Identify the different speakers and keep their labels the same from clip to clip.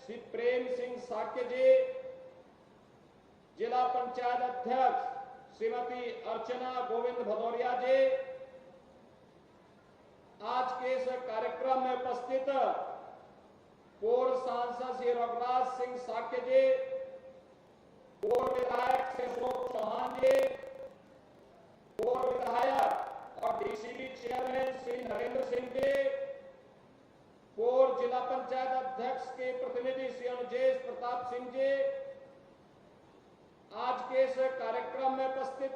Speaker 1: श्री प्रेम सिंह साक्य जी, जिला पंचायत अध्यक्ष श्रीमती अर्चना गोविंद भदौरिया जी, आज के इस कार्यक्रम में उपस्थित पूर्व सांसद श्री रघुराज सिंह साक्य जी, पूर्व विधायक श्री अशोक चौहान जी, पूर्व विधायक और डीसीबी चेयरमैन श्री नरेंद्र सिंह जी, पूर्व जिला पंचायत अध्यक्ष के प्रतिनिधि श्री अनुजेश प्रताप सिंह जी, आज के इस कार्यक्रम में उपस्थित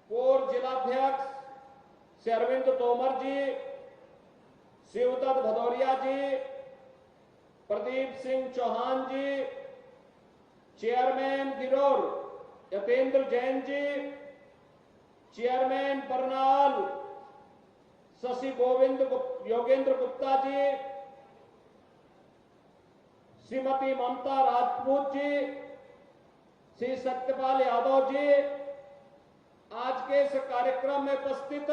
Speaker 1: पूर्व जिलाध्यक्ष श्री अरविंद तोमर जी, शिवदत्त भदौरिया जी, प्रदीप सिंह चौहान जी, चेयरमैन गिरोर यतेंद्र जैन जी, चेयरमैन बरनाल शशि गोविंद योगेंद्र गुप्ता जी, श्रीमती ममता राजपूत जी, श्री सत्यपाल यादव जी, आज के इस कार्यक्रम में उपस्थित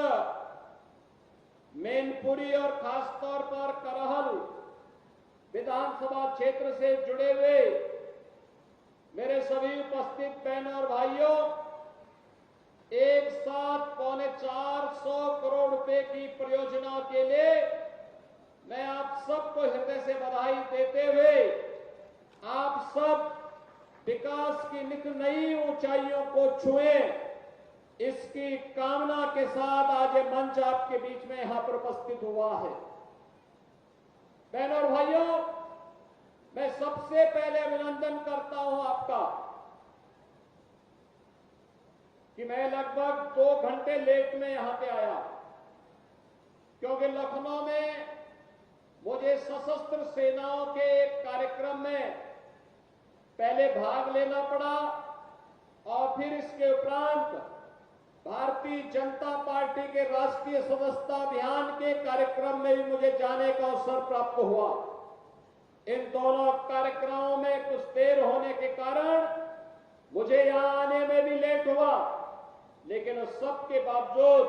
Speaker 1: मैनपुरी और खासतौर पर करहल विधानसभा क्षेत्र से जुड़े हुए मेरे सभी उपस्थित बहनों और भाइयों, एक साथ 450 करोड़ रुपए की परियोजना के लिए मैं आप सबको हृदय से बधाई देते हुए आप सब विकास की नित नई ऊंचाइयों को छुएं, इसकी कामना के साथ आज ये मंच आपके बीच में यहां पर उपस्थित हुआ है। बहनों और भाइयों, मैं सबसे पहले अभिनंदन करता हूं आपका कि मैं लगभग 2 घंटे लेट में यहां पे आया, क्योंकि लखनऊ में मुझे सशस्त्र सेनाओं के एक कार्यक्रम में पहले भाग लेना पड़ा और फिर इसके उपरांत भारतीय जनता पार्टी के राष्ट्रीय सदस्यता अभियान के कार्यक्रम में भी मुझे जाने का अवसर प्राप्त हुआ। इन दोनों कार्यक्रमों में कुछ देर होने के कारण मुझे यहां आने में भी लेट हुआ, लेकिन उस सब के बावजूद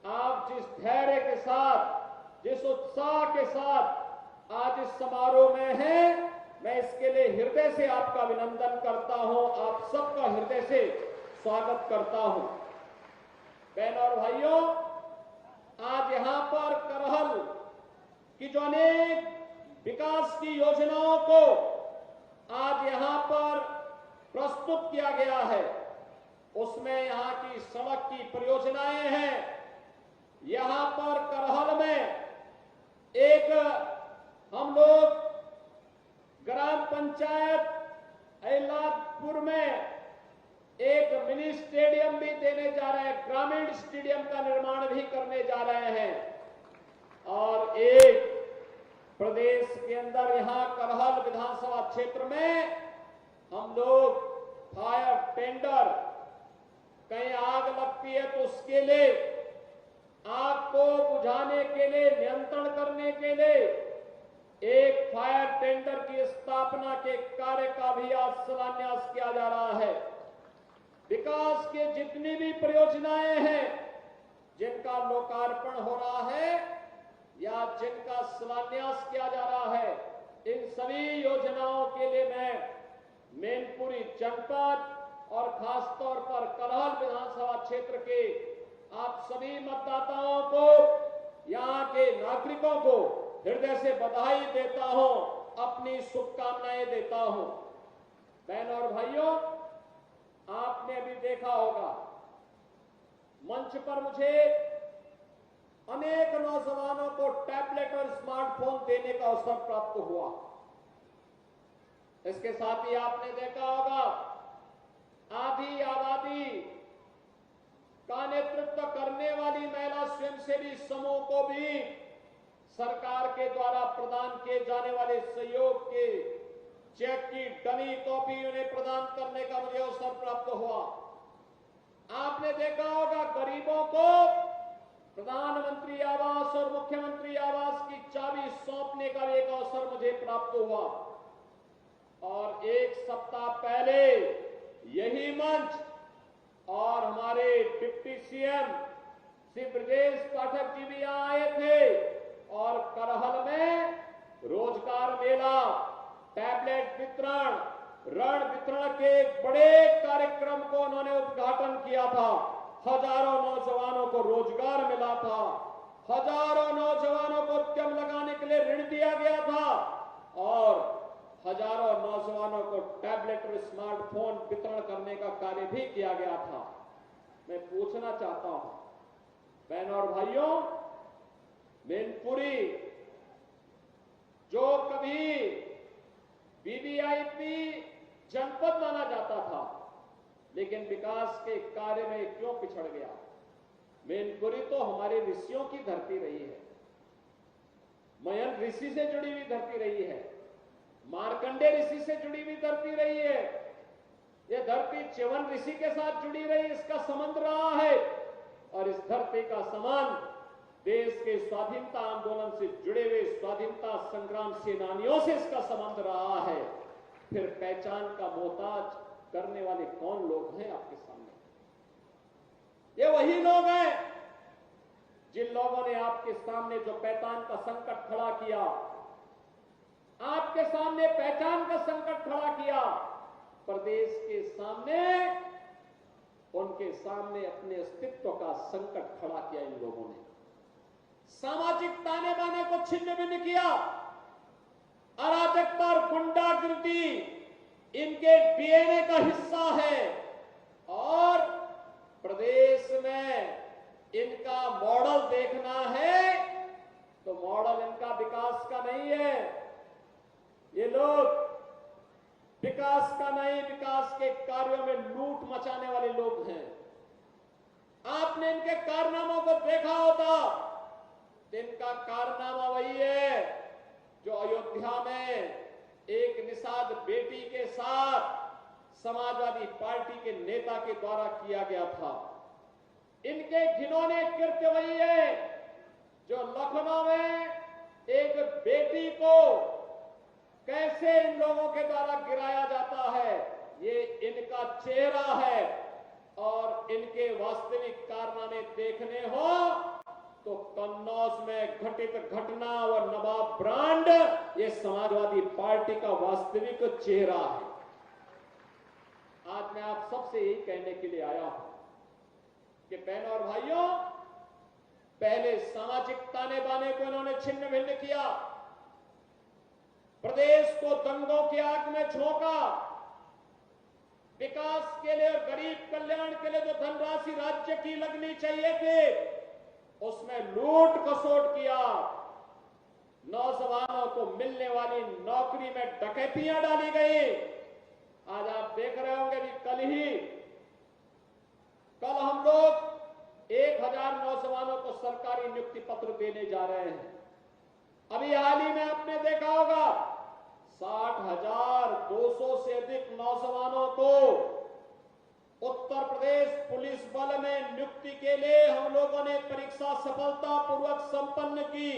Speaker 1: आप जिस धैर्य के साथ, जिस उत्साह के साथ आज इस समारोह में हैं, मैं इसके लिए हृदय से आपका अभिनंदन करता हूं, आप सबका हृदय से स्वागत करता हूं। बहनों और भाइयों, आज यहां पर करहल की जो अनेक विकास की योजनाओं को आज यहां पर प्रस्तुत किया गया है, उसमें यहां की सड़क की परियोजनाएं हैं। यहां पर करहल में एक हम लोग ग्राम पंचायत एलादपुर में एक मिनी स्टेडियम भी देने जा रहे हैं, ग्रामीण स्टेडियम का निर्माण भी करने जा रहे हैं। और एक प्रदेश के अंदर यहां करहल विधानसभा क्षेत्र में हम लोग फायर टेंडर, कहीं आग लगती है तो उसके लिए आग को बुझाने के लिए, नियंत्रण करने के लिए एक फायर टेंडर की स्थापना के कार्य का भी आज शिलान्यास किया जा रहा है। विकास के जितनी भी परियोजनाएं हैं जिनका लोकार्पण हो रहा है या जिनका शिलान्यास किया जा रहा है, इन सभी योजनाओं के लिए मैं मैनपुरी जनपद और खासतौर पर करहल विधानसभा क्षेत्र के आप सभी मतदाताओं को, यहां के नागरिकों को हृदय से बधाई देता हूं, अपनी शुभकामनाएं देता हूं। बहनों और भाइयों, आपने अभी देखा होगा मंच पर मुझे अनेक नौजवानों को टैबलेट और स्मार्टफोन देने का अवसर प्राप्त हुआ। इसके साथ ही आपने देखा होगा आधी आबादी का नेतृत्व करने वाली महिला स्वयंसेवी समूह को भी सरकार के द्वारा प्रदान किए जाने वाले सहयोग के चेक की डमी कॉपी उन्हें प्रदान करने का मुझे अवसर प्राप्त हुआ। आपने देखा होगा गरीबों को प्रधानमंत्री आवास और मुख्यमंत्री आवास की चाबी सौंपने का एक अवसर मुझे प्राप्त हुआ। और एक सप्ताह पहले यही मंच और हमारे डिप्टी सीएम श्री ब्रजेश पाठक जी भी यहां आए थे और करहल में रोजगार मेला, टैबलेट वितरण, ऋण वितरण के बड़े कार्यक्रम को उन्होंने उद्घाटन किया था। हजारों नौजवानों को रोजगार मिला था, हजारों नौजवानों को उद्यम लगाने के लिए ऋण दिया गया था और हजारों नौजवानों को टैबलेट और स्मार्टफोन वितरण करने का कार्य भी किया गया था। मैं पूछना चाहता हूं बहनों और भाइयों, मैनपुरी जो कभी वीवीआईपी जनपद माना जाता था, लेकिन विकास के कार्य में क्यों पिछड़ गया? मैनपुरी तो हमारे ऋषियों की धरती रही है, मयन ऋषि से जुड़ी हुई धरती रही है, मार्कंडे ऋषि से जुड़ी हुई धरती रही है। यह धरती च्यवन ऋषि के साथ जुड़ी रही, इसका संबंध रहा है और इस धरती का संबंध देश के स्वाधीनता आंदोलन से जुड़े हुए स्वाधीनता संग्राम सेनानियों से इसका संबंध रहा है। फिर पहचान का मोहताज करने वाले कौन लोग हैं आपके सामने? ये वही लोग हैं जिन लोगों ने आपके सामने जो पहचान का संकट खड़ा किया, आपके सामने पहचान का संकट खड़ा किया, प्रदेश के सामने, उनके सामने अपने अस्तित्व का संकट खड़ा किया इन लोगों ने। सामाजिक ताने बाने को छिन्न भिन्न किया, अराजकता और गुंडागिर्दी इनके डीएनए का हिस्सा है और प्रदेश में इनका मॉडल देखना है तो मॉडल इनका विकास का नहीं है। ये लोग विकास का नहीं, विकास के कार्यों में लूट मचाने वाले लोग हैं। आपने इनके कारनामों को देखा होता, इनका कारनामा वही है जो अयोध्या में एक निषाद बेटी के साथ समाजवादी पार्टी के नेता के द्वारा किया गया था। इनके घिनौने कृत्य वही है जो लखनऊ में एक बेटी को कैसे इन लोगों के द्वारा गिराया जाता है, ये इनका चेहरा है। और इनके वास्तविक कारनामे देखने हो तो कन्नौज में घटित घटना और नवाब ब्रांड ये समाजवादी पार्टी का वास्तविक चेहरा है। आज मैं आप सबसे यही कहने के लिए आया हूं कि बहनों और भाइयों, पहले सामाजिक ताने बाने को इन्होंने छिन्न भिन्न किया, प्रदेश को दंगों की आग में झोंका, विकास के लिए और गरीब कल्याण के लिए जो धनराशि राज्य की लगनी चाहिए थी उसमें लूट खसोट किया, नौजवानों को मिलने वाली नौकरी में डकैतियां डाली गई। आज आप देख रहे होंगे कि कल हम लोग 1000 नौजवानों को सरकारी नियुक्ति पत्र देने जा रहे हैं। अभी हाल ही में आपने देखा होगा 60,200 से अधिक नौजवानों को उत्तर प्रदेश पुलिस बल में नियुक्ति के लिए हम लोगों ने परीक्षा सफलतापूर्वक संपन्न की।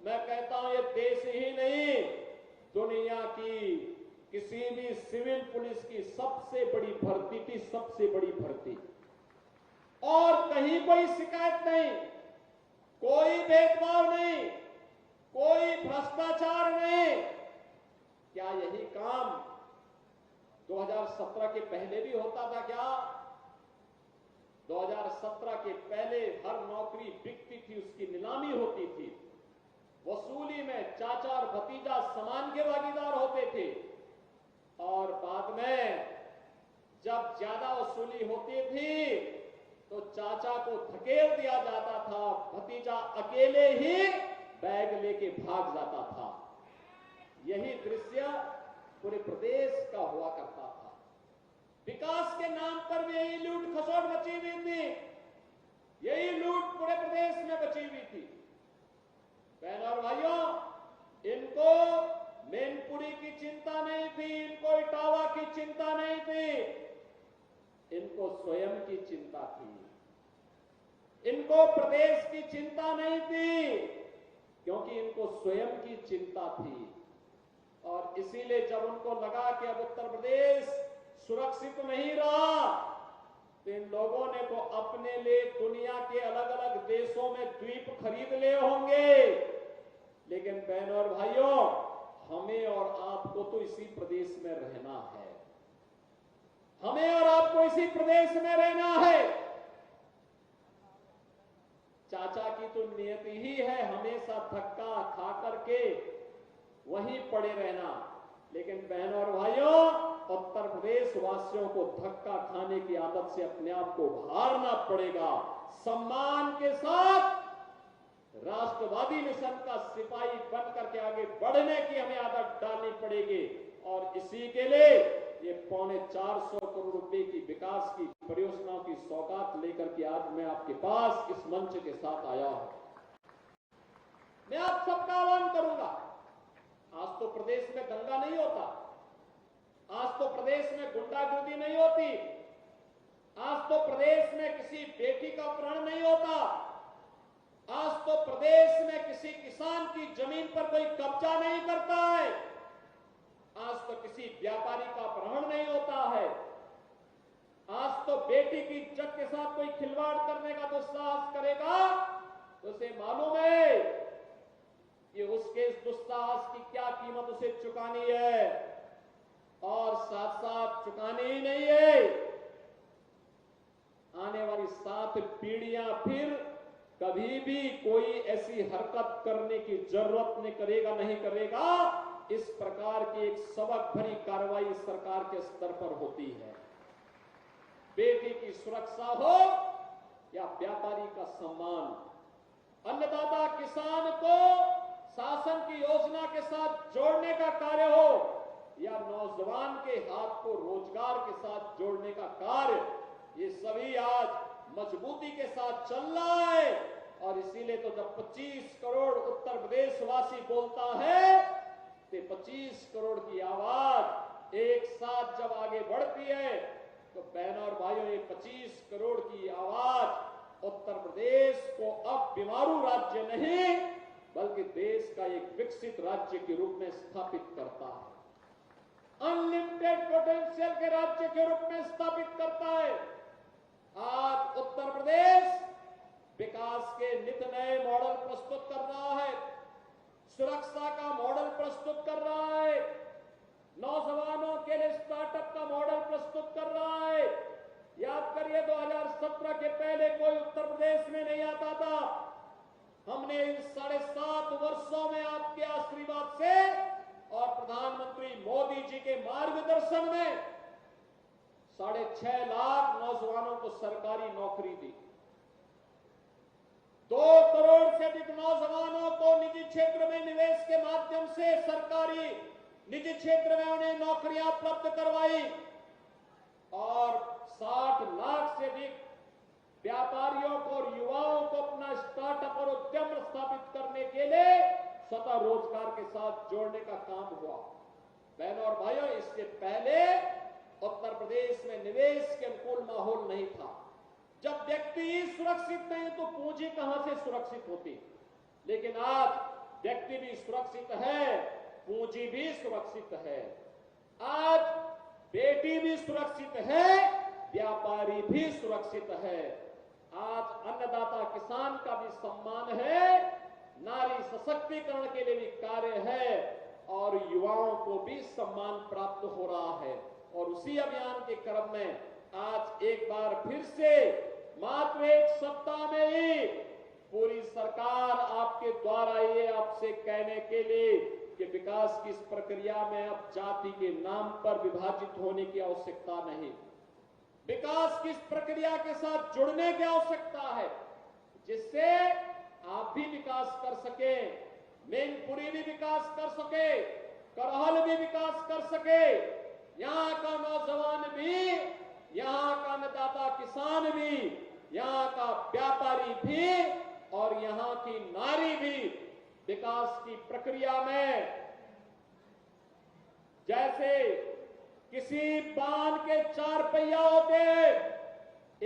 Speaker 1: मैं कहता हूं ये देश ही नहीं, दुनिया की किसी भी सिविल पुलिस की सबसे बड़ी भर्ती थी, सबसे बड़ी भर्ती। और कहीं कोई शिकायत नहीं, कोई भेदभाव नहीं, कोई भ्रष्टाचार नहीं। क्या यही काम 2017 के पहले भी होता था क्या? 2017 के पहले हर नौकरी बिकती थी, उसकी नीलामी होती थी, वसूली में चाचा और भतीजा समान के भागीदार होते थे और बाद में जब ज्यादा वसूली होती थी तो चाचा को धकेल दिया जाता था, भतीजा अकेले ही बैग लेके भाग जाता था। यही दृश्य पूरे प्रदेश का हुआ करता था। विकास के नाम पर भी यही लूट खसोट मची हुई थी, यही लूट पूरे प्रदेश में बची हुई थी। बहनों और भाइयों, इनको मैनपुरी की चिंता नहीं थी, इनको इटावा की चिंता नहीं थी, इनको स्वयं की चिंता थी, इनको प्रदेश की चिंता नहीं थी, क्योंकि इनको स्वयं की चिंता थी। और इसीलिए जब उनको लगा कि अब उत्तर प्रदेश सुरक्षित नहीं रहा तो इन लोगों ने तो अपने लिए दुनिया के अलग अलग देशों में द्वीप खरीद लिए होंगे लेकिन बहनों और भाइयों, हमें और आपको तो इसी प्रदेश में रहना है। हमें और आपको इसी प्रदेश में रहना है। चाचा की तो नियति ही है हमेशा धक्का खा करके वहीं पड़े रहना। लेकिन बहनों और भाइयों, उत्तर प्रदेश वासियों को धक्का खाने की आदत से अपने आप को उभारना पड़ेगा। सम्मान के साथ राष्ट्रवादी मिशन का सिपाही बन करके आगे बढ़ने की हमें आदत डालनी पड़ेगी। और इसी के लिए ये 450 करोड़ रुपए की विकास की परियोजनाओं की सौगात लेकर के आज मैं आपके पास इस मंच के साथ आया हूं। मैं आप सबका आह्वान करूंगा, आज तो प्रदेश में दंगा नहीं होता, आज तो प्रदेश में गुंडागर्दी नहीं होती, आज तो प्रदेश में किसी बेटी का अपहरण नहीं होता, आज तो प्रदेश में किसी किसान की जमीन पर कोई कब्जा नहीं करता है, आज तो किसी व्यापारी का अपहरण नहीं होता है, आज तो बेटी की इज्जत के साथ कोई खिलवाड़ करने का दुस्साहस करेगा तो उसे मालूम है कि उसके इस दुस्साहस की क्या कीमत उसे चुकानी है। और साथ साथ चुकानी ही नहीं है, आने वाली 7 पीढ़ियां फिर कभी भी कोई ऐसी हरकत करने की जरूरत नहीं करेगा। इस प्रकार की एक सबक भरी कार्रवाई सरकार के स्तर पर होती है। बेटी की सुरक्षा हो या व्यापारी का सम्मान, अन्नदाता किसान को शासन की योजना के साथ जोड़ने का कार्य हो या नौजवान के हाथ को रोजगार के साथ जोड़ने का कार्य, ये सभी आज मजबूती के साथ चल रहा है। और इसीलिए तो जब 25 करोड़ उत्तर प्रदेश वासी बोलता है तो 25 करोड़ की आवाज एक साथ जब आगे बढ़ती है तो बहनों और भाइयों, ये 25 करोड़ की आवाज उत्तर प्रदेश को अब बीमारू राज्य नहीं बल्कि देश का एक विकसित राज्य के रूप में स्थापित करता है, अनलिमिटेड पोटेंशियल के राज्य के रूप में स्थापित करता है। आज उत्तर प्रदेश विकास के नित नए मॉडल प्रस्तुत कर रहा है, सुरक्षा का मॉडल प्रस्तुत कर रहा है, नौजवानों के लिए स्टार्टअप का मॉडल प्रस्तुत कर रहा है। याद करिए 2017 के पहले कोई उत्तर प्रदेश में नहीं आता था। हमने इन 7.5 वर्षों में आपके आशीर्वाद से और प्रधानमंत्री मोदी जी के मार्गदर्शन में 6.5 लाख नौजवानों को सरकारी नौकरी दी, 2 करोड़ से अधिक नौजवानों को निजी क्षेत्र में निवेश के माध्यम से सरकारी निजी क्षेत्र में उन्हें नौकरियां उपलब्ध करवाई और 60 लाख से अधिक व्यापारियों को और युवाओं को अपना स्टार्टअप और उद्यम स्थापित करने के लिए स्वतः रोजगार के साथ जोड़ने का काम हुआ। बहनों और भाइयों, इससे पहले उत्तर प्रदेश में निवेश के अनुकूल माहौल नहीं था। जब व्यक्ति ही सुरक्षित नहीं तो पूंजी कहां से सुरक्षित होती। लेकिन आज व्यक्ति भी सुरक्षित है, पूंजी भी सुरक्षित है, आज बेटी भी सुरक्षित है, व्यापारी भी सुरक्षित है, आज अन्नदाता किसान का भी सम्मान है, नारी सशक्तिकरण के लिए भी कार्य है और युवाओं को भी सम्मान प्राप्त हो रहा है। और उसी अभियान के क्रम में आज एक बार फिर से मात्र 1 सप्ताह में ही पूरी सरकार आपके द्वारा ये आपसे कहने के लिए कि विकास की इस प्रक्रिया में अब जाति के नाम पर विभाजित होने की आवश्यकता नहीं, विकास की इस प्रक्रिया के साथ जुड़ने की आवश्यकता है जिससे आप भी विकास कर सके, मैनपुरी भी विकास कर सके, करहल भी विकास कर सके, यहाँ का नौजवान भी, यहाँ का अन्नदाता किसान भी, यहाँ का व्यापारी भी और यहाँ की नारी भी विकास की प्रक्रिया में जैसे किसी बांध के 4 पहिया होते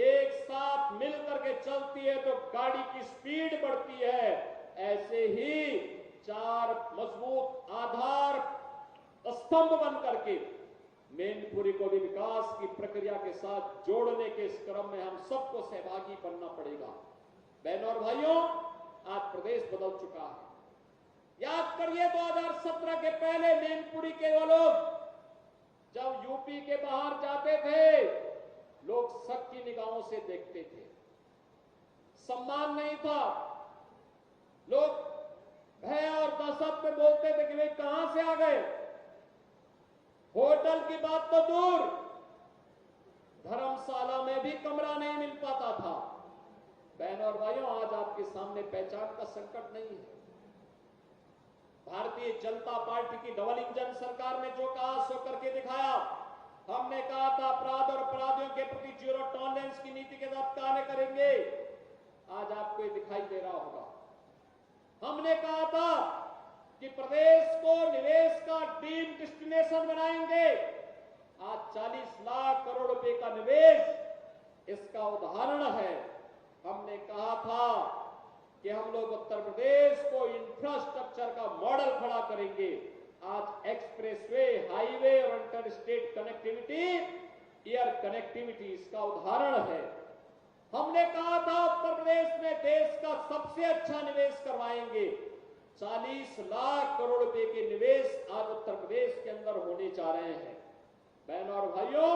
Speaker 1: एक साथ मिलकर के चलती है तो गाड़ी की स्पीड बढ़ती है, ऐसे ही 4 मजबूत आधार स्तंभ बन करके मैनपुरी को भी विकास की प्रक्रिया के साथ जोड़ने के इस क्रम में हम सबको सहभागी बनना पड़ेगा। बहनों और भाइयों, आज प्रदेश बदल चुका है, याद करिए 2017 के पहले मैनपुरी के वो लोग जब यूपी के बाहर जाते थे, लोग शक की निगाहों से देखते थे, सम्मान नहीं था, लोग भय और दहशत में बोलते थे कि वे कहां से आ गए। होटल की बात तो दूर, धर्मशाला में भी कमरा नहीं मिल पाता था। बहन और भाइयों, आज आपके सामने पहचान का संकट नहीं है। भारतीय जनता पार्टी की डबल इंजन सरकार ने जो कहा सो करके दिखाया। हमने कहा था अपराध और अपराधियों के प्रति जीरो टॉलरेंस की नीति के तहत कार्य करेंगे, आज आपको ये दिखाई दे रहा होगा। हमने कहा था कि प्रदेश को निवेश का ड्रीम डेस्टिनेशन बनाएंगे, आज 40 लाख करोड़ रुपए का निवेश इसका उदाहरण है। हमने कहा था कि हम लोग उत्तर प्रदेश को इंफ्रास्ट्रक्चर का मॉडल खड़ा करेंगे, आज एक्सप्रेसवे, हाईवे और inter state connectivity, air connectivity इसका उदाहरण है। हमने कहा था उत्तर प्रदेश में देश का सबसे अच्छा निवेश करवाएंगे, 40 लाख करोड़ रुपए के निवेश आज उत्तर प्रदेश के अंदर होने जा रहे हैं। बहनों और भाइयों,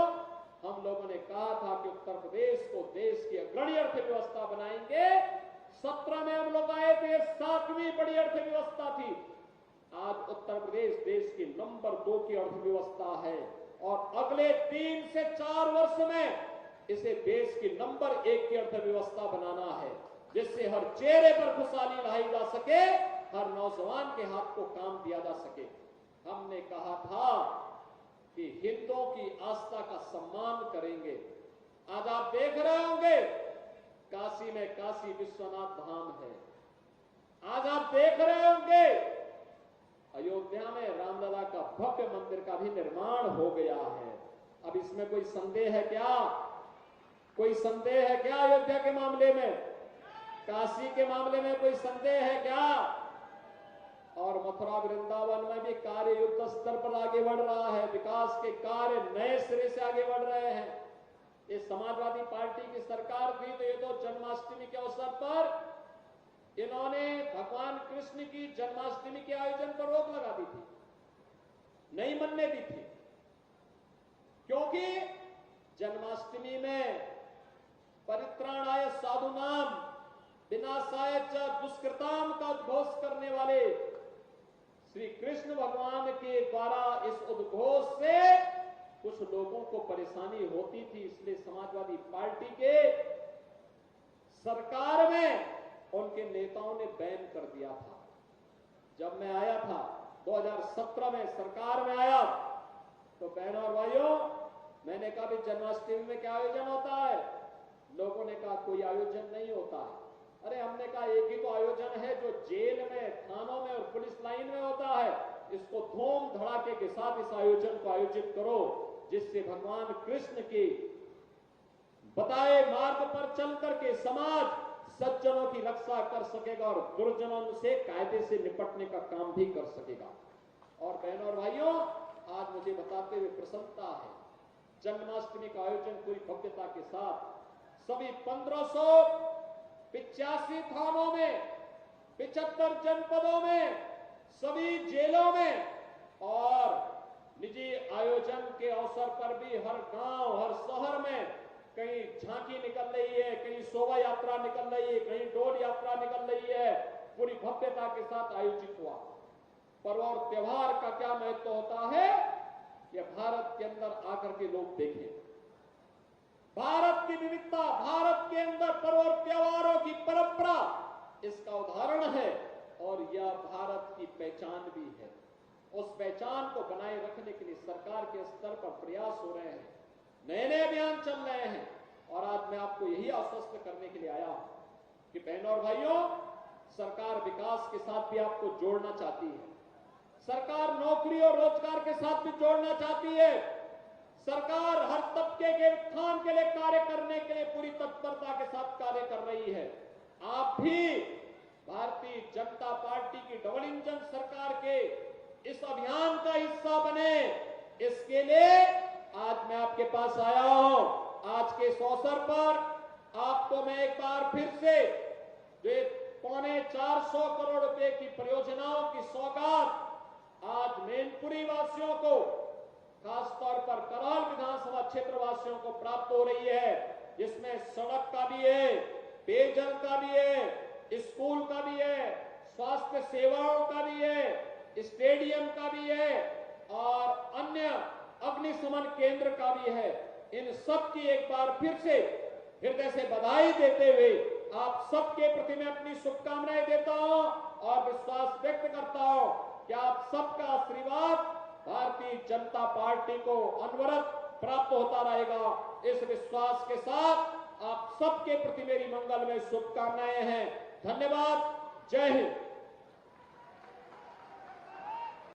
Speaker 1: हम लोगों ने कहा था कि उत्तर प्रदेश को देश की अग्रणी अर्थव्यवस्था बनाएंगे। 17 में हम लोग आए थे, 7वीं बड़ी अर्थव्यवस्था थी, आज उत्तर प्रदेश देश की नंबर 2 की अर्थव्यवस्था है और अगले 3 से 4 वर्ष में इसे देश की नंबर 1 की अर्थव्यवस्था बनाना है, जिससे हर चेहरे पर खुशहाली लाई जा सके, हर नौजवान के हाथ को काम दिया जा सके। हमने कहा था कि हिंदुओं की आस्था का सम्मान करेंगे। आज आप देख रहे होंगे काशी में काशी विश्वनाथ धाम है, आज आप देख रहे होंगे अयोध्या में रामलला का भव्य मंदिर का भी निर्माण हो गया है। अब इसमें कोई संदेह है क्या? कोई संदेह है क्या? अयोध्या के मामले में, काशी के मामले में कोई संदेह है क्या? और मथुरा वृंदावन में भी कार्य युद्ध स्तर पर आगे बढ़ रहा है, विकास के कार्य नए सिरे से आगे बढ़ रहे हैं। ये समाजवादी पार्टी की सरकार थी तो ये तो जन्माष्टमी के अवसर पर इन्होंने भगवान कृष्ण की जन्माष्टमी के आयोजन पर रोक लगा दी थी, नहीं बनने दी थी, क्योंकि जन्माष्टमी में परित्राणाय साधुनाम विनाशाय च दुष्कृताम का उद्घोष करने वाले श्री कृष्ण भगवान के द्वारा इस उद्घोष से कुछ लोगों को परेशानी होती थी, इसलिए समाजवादी पार्टी के सरकार में उनके नेताओं ने बैन कर दिया था। जब मैं आया था 2017 में सरकार में आया तो बहनों और भाइयों, मैंने कहा भी जन्माष्टमी में क्या आयोजन होता है? लोगों ने कहा कोई आयोजन नहीं होता है। अरे हमने कहा एक ही तो आयोजन है जो जेल में, थानों में और पुलिस लाइन में होता है, इसको धूम धड़ाके के साथ इस आयोजन को आयोजित करो, जिससे भगवान कृष्ण के बताए मार्ग पर चल करके समाज सज्जनों की रक्षा कर सकेगा और दुर्जनों से कायदे से निपटने का काम भी कर सकेगा। और बहनों और भाइयों, आज मुझे बताते हुए प्रसन्नता है, जन्माष्टमी का आयोजन पूरी भव्यता के साथ सभी 1585 थानों में, 75 जनपदों में, सभी जेलों में और निजी आयोजन के अवसर पर भी हर गांव, हर शहर में कहीं झांकी निकल रही है, कहीं शोभा यात्रा निकल रही है, कहीं डोल यात्रा निकल रही है, पूरी भव्यता के साथ आयोजित हुआ। पर्व और त्योहार का क्या महत्व होता है, यह भारत के अंदर आकर के लोग देखें। भारत की विविधता, भारत के अंदर पर्व और त्योहारों की परंपरा इसका उदाहरण है और यह भारत की पहचान भी है। उस पहचान को बनाए रखने के लिए सरकार के स्तर पर प्रयास हो रहे हैं, नए नए अभियान चल रहे हैं और आज मैं आपको यही आश्वस्त करने के लिए आया हूं कि बहनों और भाइयों, सरकार विकास के साथ भी आपको जोड़ना चाहती है, सरकार नौकरी और रोजगार के साथ भी जोड़ना चाहती है, सरकार हर तबके के उत्थान के लिए कार्य करने के लिए पूरी तत्परता के साथ कार्य कर रही है। आप भी भारतीय जनता पार्टी की डबल इंजन सरकार के इस अभियान का हिस्सा बने, इसके लिए आज मैं आपके पास आया हूं। आज के इस अवसर पर आपको मैं एक बार फिर से जो 450 करोड़ रुपए की परियोजनाओं की सौगात आज मैनपुरी वासियों को, खासतौर पर कराल विधानसभा क्षेत्र वासियों को प्राप्त हो रही है, जिसमें सड़क का भी है, पेयजल का भी है, स्कूल का भी है, स्वास्थ्य सेवाओं का भी है, स्टेडियम का भी है और अन्य अग्निशमन केंद्र का भी है। इन सब की एक बार फिर से हृदय से बधाई देते हुए आप सबके प्रति मैं अपनी शुभकामनाएं देता हूं और विश्वास व्यक्त करता हूं कि आप सबका आशीर्वाद भारतीय जनता पार्टी को अनवरत प्राप्त होता रहेगा। इस विश्वास के साथ आप सबके प्रति मेरी मंगलमय शुभकामनाएं हैं। धन्यवाद। जय हिंद।